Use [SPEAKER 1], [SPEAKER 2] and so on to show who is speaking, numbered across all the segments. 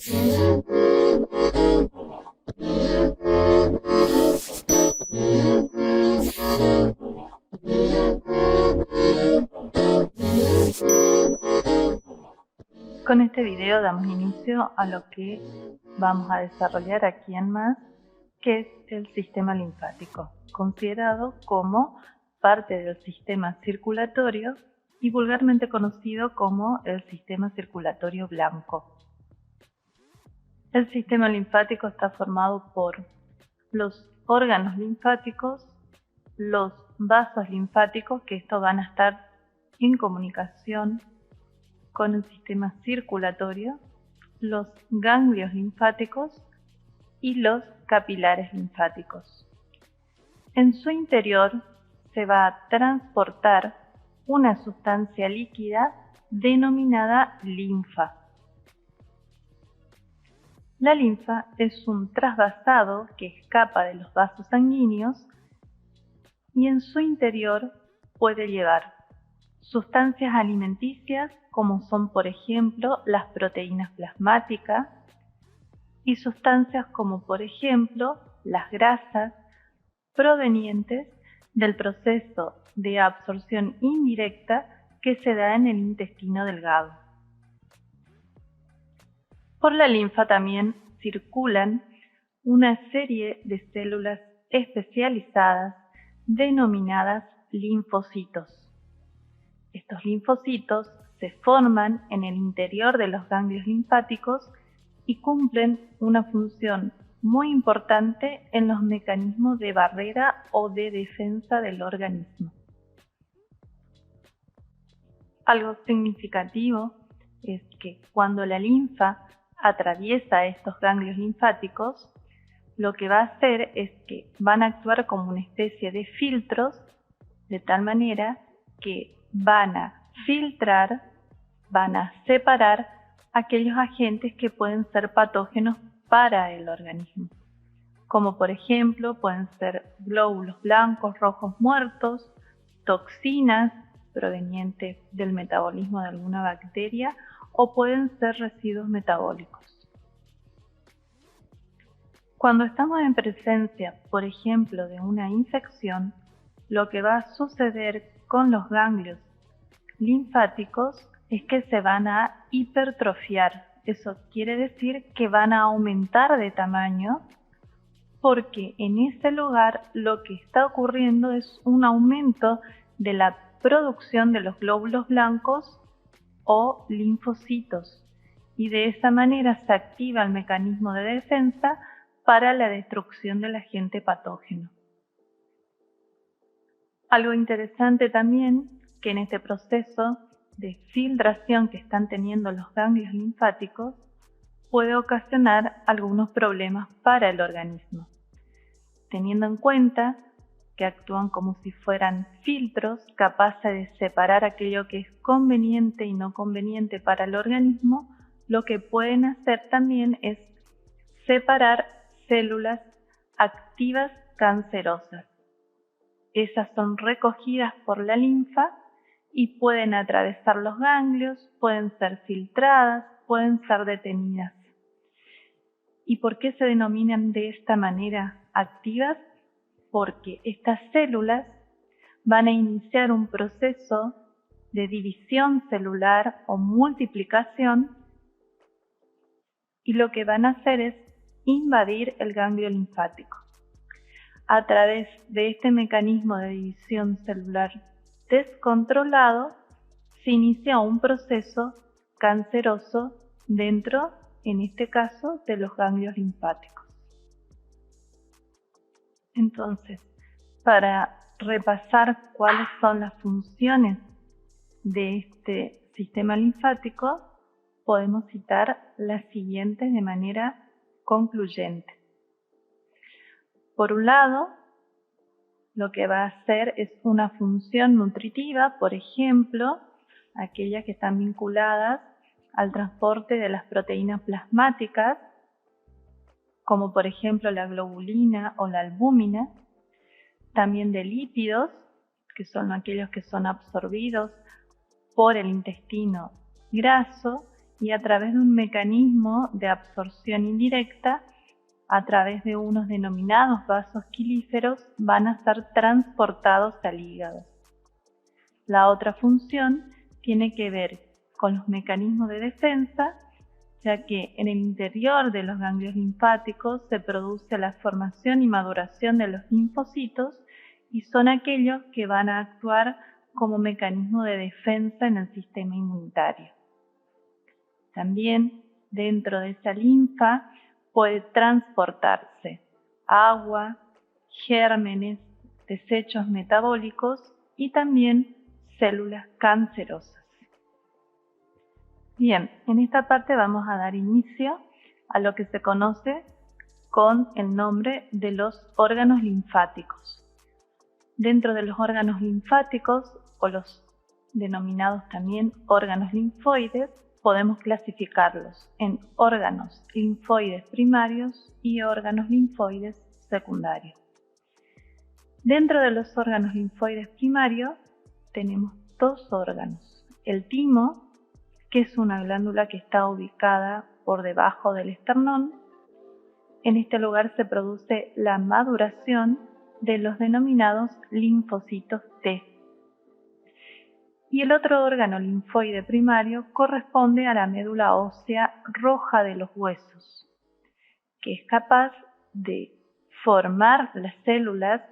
[SPEAKER 1] Con este video damos inicio a lo que vamos a desarrollar aquí en más, que es el sistema linfático, considerado como parte del sistema circulatorio y vulgarmente conocido como el sistema circulatorio blanco. El sistema linfático está formado por los órganos linfáticos, los vasos linfáticos, que estos van a estar en comunicación con el sistema circulatorio, los ganglios linfáticos y los capilares linfáticos. En su interior se va a transportar una sustancia líquida denominada linfa. La linfa es un trasvasado que escapa de los vasos sanguíneos y en su interior puede llevar sustancias alimenticias como son, por ejemplo, las proteínas plasmáticas y sustancias como, por ejemplo, las grasas provenientes del proceso de absorción indirecta que se da en el intestino delgado. Por la linfa también circulan una serie de células especializadas denominadas linfocitos. Estos linfocitos se forman en el interior de los ganglios linfáticos y cumplen una función muy importante en los mecanismos de barrera o de defensa del organismo. Algo significativo es que cuando la linfa atraviesa estos ganglios linfáticos, lo que va a hacer es que van a actuar como una especie de filtros, de tal manera que van a filtrar, van a separar aquellos agentes que pueden ser patógenos para el organismo, como por ejemplo pueden ser glóbulos blancos, rojos muertos, toxinas provenientes del metabolismo de alguna bacteria o pueden ser residuos metabólicos. Cuando estamos en presencia, por ejemplo, de una infección, lo que va a suceder con los ganglios linfáticos es que se van a hipertrofiar. Eso quiere decir que van a aumentar de tamaño porque en ese lugar lo que está ocurriendo es un aumento de la producción de los glóbulos blancos o linfocitos y de esa manera se activa el mecanismo de defensa para la destrucción del agente patógeno. Algo interesante también que en este proceso de filtración que están teniendo los ganglios linfáticos puede ocasionar algunos problemas para el organismo, teniendo en cuenta que actúan como si fueran filtros capaces de separar aquello que es conveniente y no conveniente para el organismo. Lo que pueden hacer también es separar células activas cancerosas. Esas son recogidas por la linfa y pueden atravesar los ganglios, pueden ser filtradas, pueden ser detenidas. ¿Y por qué se denominan de esta manera activas? Porque estas células van a iniciar un proceso de división celular o multiplicación y lo que van a hacer es invadir el ganglio linfático. A través de este mecanismo de división celular descontrolado, se inicia un proceso canceroso dentro, en este caso, de los ganglios linfáticos. Entonces, para repasar cuáles son las funciones de este sistema linfático, podemos citar las siguientes de manera concluyente. Por un lado, lo que va a hacer es una función nutritiva, por ejemplo, aquellas que están vinculadas al transporte de las proteínas plasmáticas, como por ejemplo la globulina o la albúmina, también de lípidos, que son aquellos que son absorbidos por el intestino graso, y a través de un mecanismo de absorción indirecta, a través de unos denominados vasos quilíferos, van a ser transportados al hígado. La otra función tiene que ver con los mecanismos de defensa, ya que en el interior de los ganglios linfáticos se produce la formación y maduración de los linfocitos y son aquellos que van a actuar como mecanismo de defensa en el sistema inmunitario. También dentro de esa linfa puede transportarse agua, gérmenes, desechos metabólicos y también células cancerosas. Bien, en esta parte vamos a dar inicio a lo que se conoce con el nombre de los órganos linfáticos. Dentro de los órganos linfáticos, o los denominados también órganos linfoides, podemos clasificarlos en órganos linfoides primarios y órganos linfoides secundarios. Dentro de los órganos linfoides primarios tenemos dos órganos. El timo, que es una glándula que está ubicada por debajo del esternón. En este lugar se produce la maduración de los denominados linfocitos T. Y el otro órgano linfoide primario corresponde a la médula ósea roja de los huesos, que es capaz de formar las células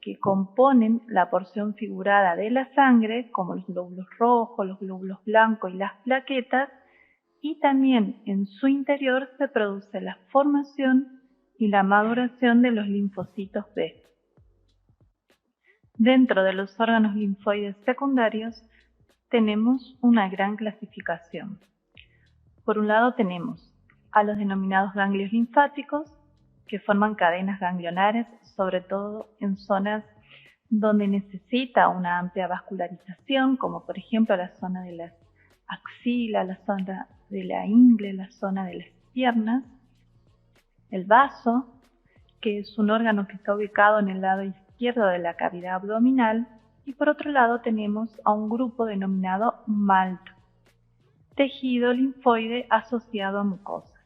[SPEAKER 1] que componen la porción figurada de la sangre, como los glóbulos rojos, los glóbulos blancos y las plaquetas, y también en su interior se produce la formación y la maduración de los linfocitos B. Dentro de los órganos linfoides secundarios tenemos una gran clasificación. Por un lado tenemos a los denominados ganglios linfáticos, que forman cadenas ganglionares, sobre todo en zonas donde necesita una amplia vascularización, como por ejemplo la zona de las axilas, la zona de la ingle, la zona de las piernas. El vaso, que es un órgano que está ubicado en el lado izquierdo de la cavidad abdominal, y por otro lado tenemos a un grupo denominado MALT, tejido linfoide asociado a mucosas.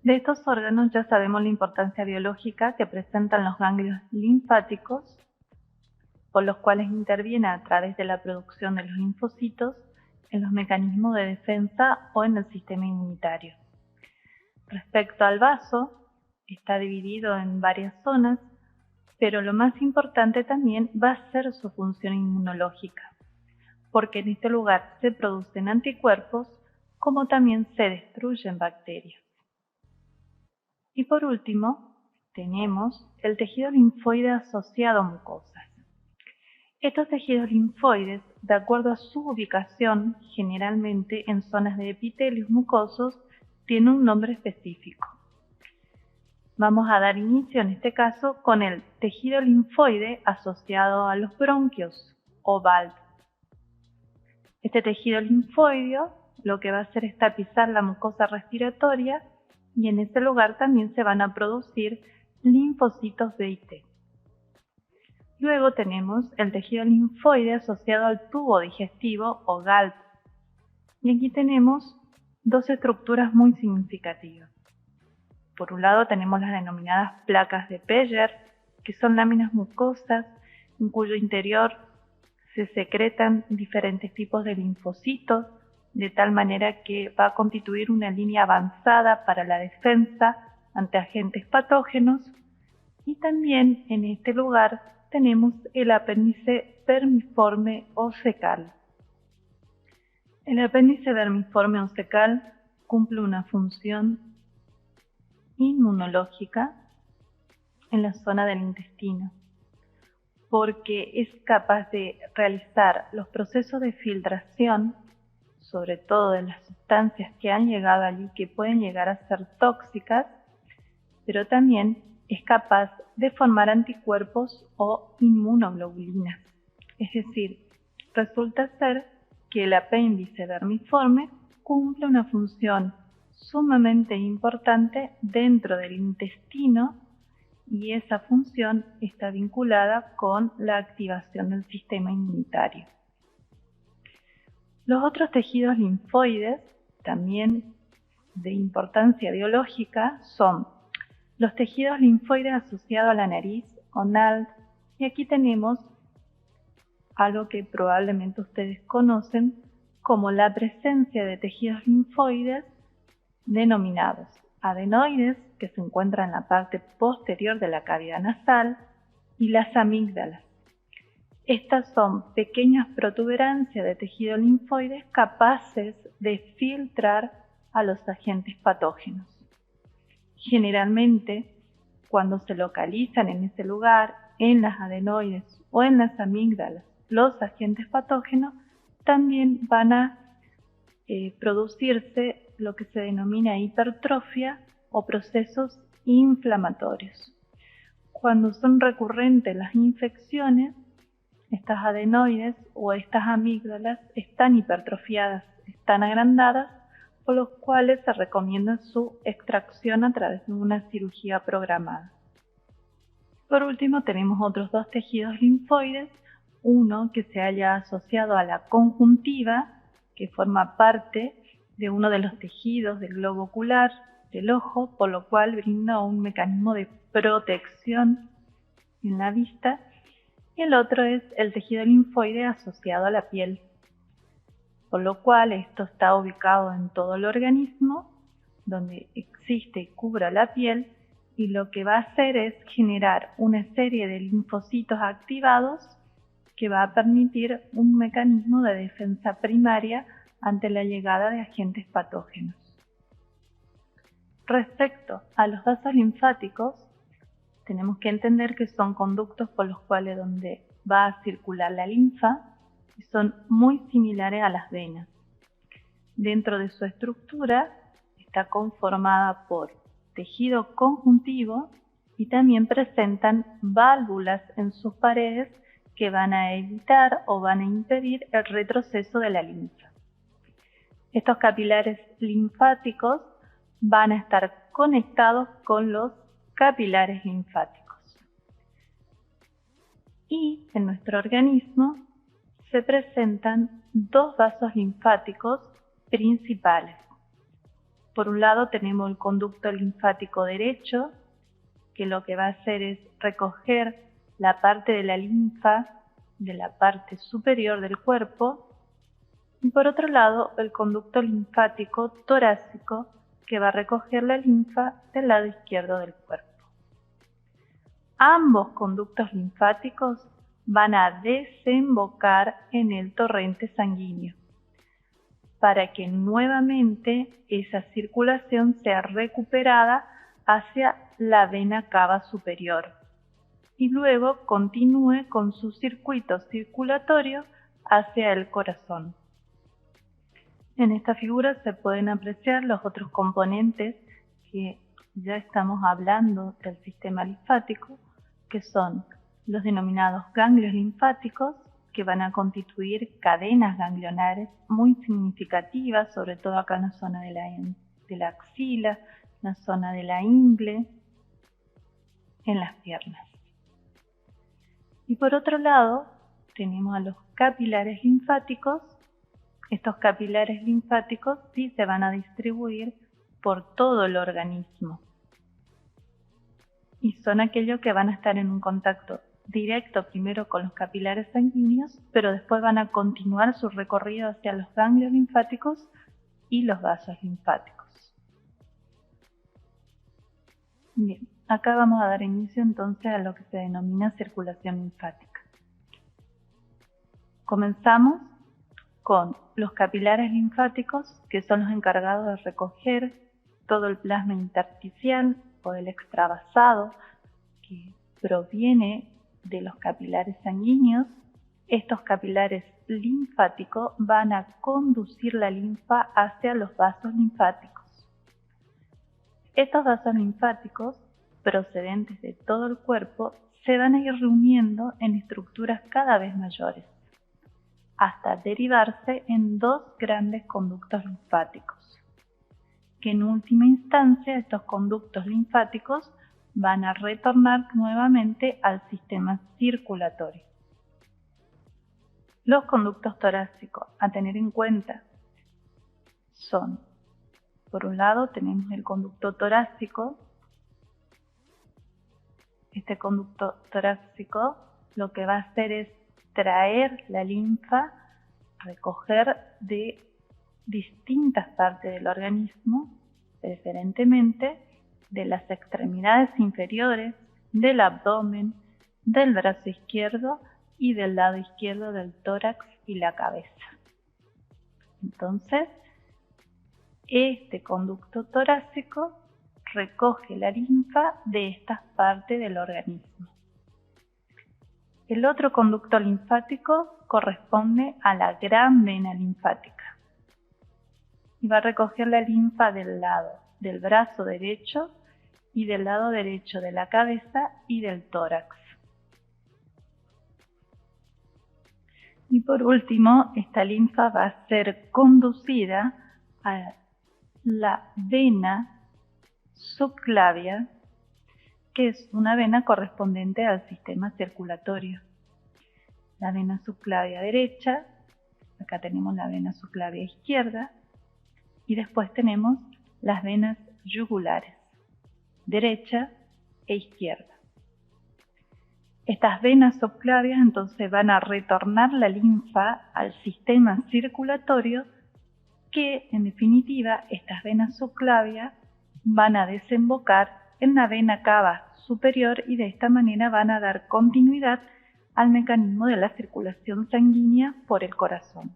[SPEAKER 1] De estos órganos ya sabemos la importancia biológica que presentan los ganglios linfáticos, por los cuales interviene a través de la producción de los linfocitos en los mecanismos de defensa o en el sistema inmunitario. Respecto al vaso, está dividido en varias zonas, pero lo más importante también va a ser su función inmunológica, porque en este lugar se producen anticuerpos como también se destruyen bacterias. Y por último, tenemos el tejido linfoide asociado a mucosas. Estos tejidos linfoides, de acuerdo a su ubicación, generalmente en zonas de epitelios mucosos, tienen un nombre específico. Vamos a dar inicio en este caso con el tejido linfoide asociado a los bronquios o BALB. Este tejido linfoideo lo que va a hacer es tapizar la mucosa respiratoria y en ese lugar también se van a producir linfocitos B y T. Luego tenemos el tejido linfoide asociado al tubo digestivo o GALT. Y aquí tenemos dos estructuras muy significativas. Por un lado tenemos las denominadas placas de Peyer, que son láminas mucosas en cuyo interior se secretan diferentes tipos de linfocitos, de tal manera que va a constituir una línea avanzada para la defensa ante agentes patógenos. Y también en este lugar tenemos el apéndice vermiforme o cecal. El apéndice vermiforme o cecal cumple una función inmunológica en la zona del intestino, porque es capaz de realizar los procesos de filtración, sobre todo de las sustancias que han llegado allí que pueden llegar a ser tóxicas, pero también es capaz de formar anticuerpos o inmunoglobulinas. Es decir, resulta ser que el apéndice vermiforme cumple una función sumamente importante dentro del intestino y esa función está vinculada con la activación del sistema inmunitario. Los otros tejidos linfoides, también de importancia biológica, son los tejidos linfoides asociados a la nariz o NALD, y aquí tenemos algo que probablemente ustedes conocen como la presencia de tejidos linfoides denominados adenoides, que se encuentran en la parte posterior de la cavidad nasal, y las amígdalas. Estas son pequeñas protuberancias de tejido linfoides capaces de filtrar a los agentes patógenos. Generalmente, cuando se localizan en ese lugar, en las adenoides o en las amígdalas, los agentes patógenos, también van a producirse lo que se denomina hipertrofia o procesos inflamatorios. Cuando son recurrentes las infecciones, estas adenoides o estas amígdalas están hipertrofiadas, están agrandadas, por lo cuales se recomienda su extracción a través de una cirugía programada. Por último, tenemos otros dos tejidos linfoides, uno que se halla asociado a la conjuntiva, que forma parte de uno de los tejidos del globo ocular del ojo, por lo cual brinda un mecanismo de protección en la vista, y el otro es el tejido linfoide asociado a la piel, por lo cual esto está ubicado en todo el organismo, donde existe y cubre la piel, y lo que va a hacer es generar una serie de linfocitos activados que va a permitir un mecanismo de defensa primaria ante la llegada de agentes patógenos. Respecto a los vasos linfáticos, tenemos que entender que son conductos por los cuales donde va a circular la linfa y son muy similares a las venas. Dentro de su estructura está conformada por tejido conjuntivo y también presentan válvulas en sus paredes que van a evitar o van a impedir el retroceso de la linfa. Estos capilares linfáticos van a estar conectados con los capilares linfáticos. Y en nuestro organismo se presentan dos vasos linfáticos principales. Por un lado tenemos el conducto linfático derecho, que lo que va a hacer es recoger la parte de la linfa de la parte superior del cuerpo, y por otro lado el conducto linfático torácico, que va a recoger la linfa del lado izquierdo del cuerpo. Ambos conductos linfáticos van a desembocar en el torrente sanguíneo para que nuevamente esa circulación sea recuperada hacia la vena cava superior y luego continúe con su circuito circulatorio hacia el corazón. En esta figura se pueden apreciar los otros componentes que ya estamos hablando del sistema linfático, que son los denominados ganglios linfáticos, que van a constituir cadenas ganglionares muy significativas, sobre todo acá en la zona de la axila, en la zona de la ingle, en las piernas. Y por otro lado, tenemos a los capilares linfáticos. Estos capilares linfáticos sí se van a distribuir por todo el organismo y son aquellos que van a estar en un contacto directo primero con los capilares sanguíneos, pero después van a continuar su recorrido hacia los ganglios linfáticos y los vasos linfáticos. Bien, acá vamos a dar inicio entonces a lo que se denomina circulación linfática. Comenzamos con los capilares linfáticos, que son los encargados de recoger todo el plasma intersticial o el extravasado que proviene de los capilares sanguíneos. Estos capilares linfáticos van a conducir la linfa hacia los vasos linfáticos. Estos vasos linfáticos, procedentes de todo el cuerpo, se van a ir reuniendo en estructuras cada vez mayores, hasta derivarse en dos grandes conductos linfáticos, que en última instancia estos conductos linfáticos van a retornar nuevamente al sistema circulatorio. Los conductos torácicos a tener en cuenta son, por un lado tenemos el conducto torácico. Este conducto torácico lo que va a hacer es traer la linfa, recoger de distintas partes del organismo, preferentemente de las extremidades inferiores, del abdomen, del brazo izquierdo y del lado izquierdo del tórax y la cabeza. Entonces, este conducto torácico recoge la linfa de estas partes del organismo. El otro conducto linfático corresponde a la gran vena linfática y va a recoger la linfa del lado del brazo derecho y del lado derecho de la cabeza y del tórax. Y por último, esta linfa va a ser conducida a la vena subclavia, que es una vena correspondiente al sistema circulatorio. La vena subclavia derecha, acá tenemos la vena subclavia izquierda, y después tenemos las venas yugulares, derecha e izquierda. Estas venas subclavias entonces van a retornar la linfa al sistema circulatorio, que en definitiva estas venas subclavias van a desembocar en la vena cava superior y de esta manera van a dar continuidad al mecanismo de la circulación sanguínea por el corazón.